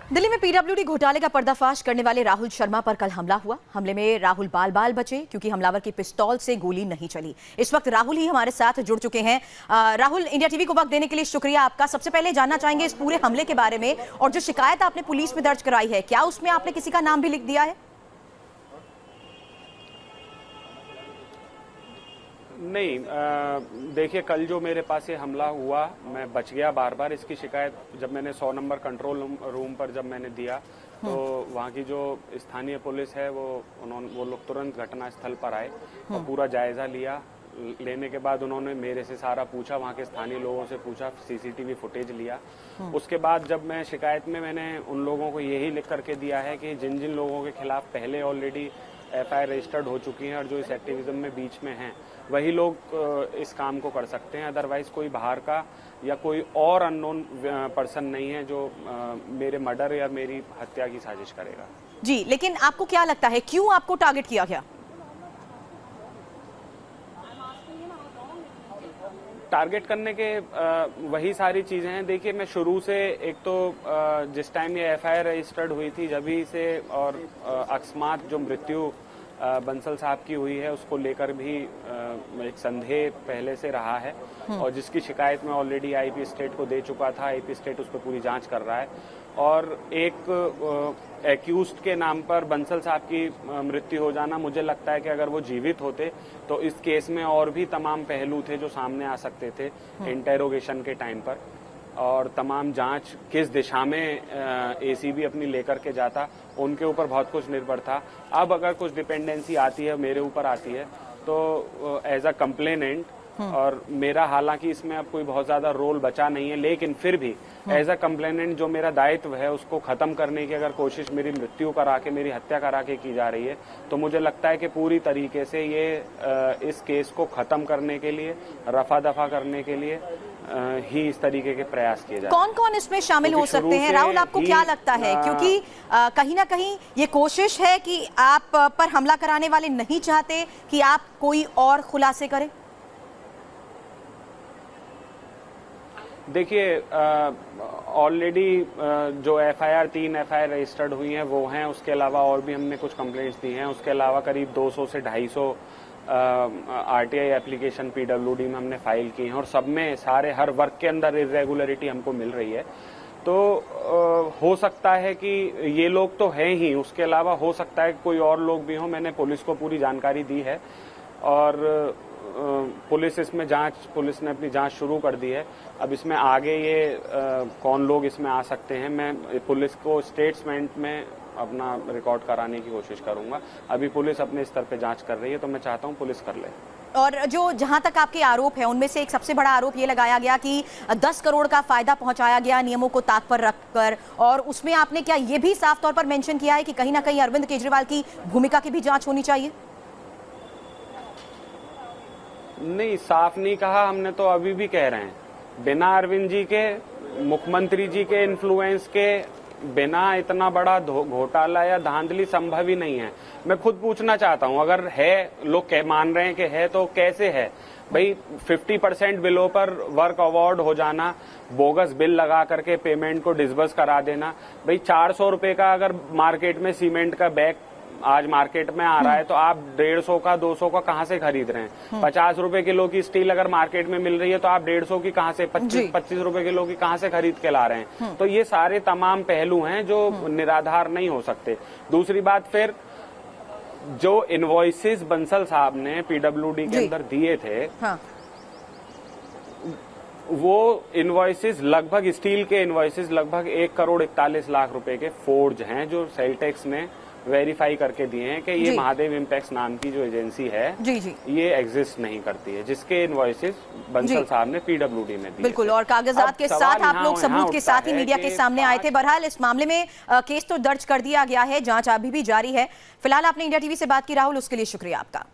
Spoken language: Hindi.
दिल्ली में पीडब्ल्यूडी घोटाले का पर्दाफाश करने वाले राहुल शर्मा पर कल हमला हुआ। हमले में राहुल बाल बाल बचे क्योंकि हमलावर की पिस्तौल से गोली नहीं चली। इस वक्त राहुल ही हमारे साथ जुड़ चुके हैं। राहुल, इंडिया टीवी को वक्त देने के लिए शुक्रिया आपका। सबसे पहले जानना चाहेंगे इस पूरे हमले के बारे में, और जो शिकायत आपने पुलिस में दर्ज कराई है, क्या उसमें आपने किसी का नाम भी लिख दिया है? नहीं, देखिए, कल जो मेरे पास ये हमला हुआ, मैं बच गया बार बार। इसकी शिकायत जब मैंने 100 नंबर कंट्रोल रूम पर जब मैंने दिया तो वहाँ की जो स्थानीय पुलिस है वो लोग तुरंत घटना स्थल पर आए और पूरा जायजा लिया। लेने के बाद उन्होंने मेरे से सारा पूछा, वहाँ के स्थानीय लोगों से पूछा, सीसीटीवी फुटेज लिया। उसके बाद जब मैं शिकायत में मैंने उन लोगों को यही लिख करके दिया है कि जिन जिन लोगों के खिलाफ पहले ऑलरेडी एफआईआर रजिस्टर्ड हो चुकी हैं और जो इस एक्टिविज्म में बीच में हैं, वही लोग इस काम को कर सकते हैं। अदरवाइज कोई बाहर का या कोई और अननोन पर्सन नहीं है जो मेरे मर्डर या मेरी हत्या की साजिश करेगा। जी, लेकिन आपको क्या लगता है क्यों आपको टारगेट किया गया? टारगेट करने के वही सारी चीजें हैं। देखिए, मैं शुरू से एक तो जिस टाइम ये एफआईआर रजिस्टर्ड हुई थी जभी से, और अकस्मात जो मृत्यु बंसल साहब की हुई है उसको लेकर भी एक संदेह पहले से रहा है, और जिसकी शिकायत मैं ऑलरेडी आईपी स्टेट को दे चुका था। आईपी स्टेट उस पर पूरी जांच कर रहा है, और एक एक्यूज्ड के नाम पर बंसल साहब की मृत्यु हो जाना, मुझे लगता है कि अगर वो जीवित होते तो इस केस में और भी तमाम पहलू थे जो सामने आ सकते थे इंटेरोगेशन के टाइम पर, और तमाम जांच किस दिशा में एसीबी अपनी लेकर के जाता, उनके ऊपर बहुत कुछ निर्भर था। अब अगर कुछ डिपेंडेंसी आती है, मेरे ऊपर आती है, तो एज अ कंप्लेनेंट, और मेरा हालांकि इसमें अब कोई बहुत ज्यादा रोल बचा नहीं है, लेकिन फिर भी एज अ कंप्लेनेंट जो मेरा दायित्व है उसको खत्म करने की अगर कोशिश मेरी मृत्यु करा के, मेरी हत्या करा के की जा रही है, तो मुझे लगता है कि पूरी तरीके से ये इस केस को खत्म करने के लिए, रफा दफा करने के लिए ही इस तरीके के प्रयास किए जाते हैं। कौन कौन इसमें शामिल हो सकते हैं राहुल, आपको क्या लगता है? क्योंकि कहीं ना कहीं ये कोशिश है कि आप पर हमला कराने वाले नहीं चाहते कि आप कोई और खुलासे करें। देखिए, ऑलरेडी जो एफआईआर 3 एफआईआर रजिस्टर्ड हुई हैं वो हैं, उसके अलावा और भी हमने कुछ कंप्लेंट्स दी हैं। उसके अलावा करीब 200 से 250 आरटीआई एप्लीकेशन पीडब्ल्यूडी में हमने फाइल की हैं, और सब में सारे हर वर्ग के अंदर इरेगुलरिटी हमको मिल रही है। तो हो सकता है कि ये लोग तो हैं ही, उसके अलावा हो सकता है कि कोई और लोग भी हों। मैंने पुलिस को पूरी जानकारी दी है, और पुलिस ने अपनी जांच शुरू कर दी है। अब इसमें आगे ये कौन लोग इसमें आ सकते हैं, मैं पुलिस को स्टेटमेंट में अपना रिकॉर्ड कराने की कोशिश करूंगा। अभी पुलिस अपने स्तर पे जांच कर रही है, तो मैं चाहता हूं पुलिस कर ले। और जो जहां तक आपके आरोप है उनमें से एक सबसे बड़ा आरोप ये लगाया गया कि 10 करोड़ का फायदा पहुंचाया गया नियमों को ताक पर रखकर, और उसमें आपने क्या ये भी साफ तौर पर मेंशन किया है कि कहीं ना कहीं अरविंद केजरीवाल की भूमिका की भी जांच होनी चाहिए? नहीं, साफ नहीं कहा हमने, तो अभी भी कह रहे हैं, बिना अरविंद जी के, मुख्यमंत्री जी के इन्फ्लुएंस के बिना इतना बड़ा घोटाला या धांधली संभव ही नहीं है। मैं खुद पूछना चाहता हूं, अगर है, लोग मान रहे हैं कि है, तो कैसे है भाई? 50% बिलों पर वर्क अवार्ड हो जाना, बोगस बिल लगा करके पेमेंट को डिसबर्स करा देना। भाई 400 रुपए का अगर मार्केट में सीमेंट का बैग आज मार्केट में आ रहा है, तो आप 150 का 200 का कहां से खरीद रहे हैं? 50 रुपए किलो की स्टील अगर मार्केट में मिल रही है तो आप 150 की कहां से, 25 रुपए किलो की कहां से खरीद के ला रहे हैं? तो ये सारे तमाम पहलू हैं जो निराधार नहीं हो सकते। दूसरी बात, फिर जो इनवॉइसेस बंसल साहब ने पीडब्ल्यूडी के अंदर दिए थे, वो इनवॉइसेस लगभग, स्टील के इनवॉइसेस लगभग 1 करोड़ 41 लाख रुपए के फोर्ज हैं, जो सेलटेक्स ने वेरीफाई करके दिए हैं कि ये महादेव इम्पैक्स नाम की जो एजेंसी है ये एग्जिस्ट नहीं करती है, जिसके इनवॉइसेस बंसल साहब ने पीडब्ल्यूडी में दिए। बिल्कुल, और कागजात के साथ आप लोग सबूत के साथ ही मीडिया के सामने आए थे। बहरहाल इस मामले में केस तो दर्ज कर दिया गया है, जांच अभी भी जारी है। फिलहाल आपने इंडिया टीवी से बात की राहुल, उसके लिए शुक्रिया आपका।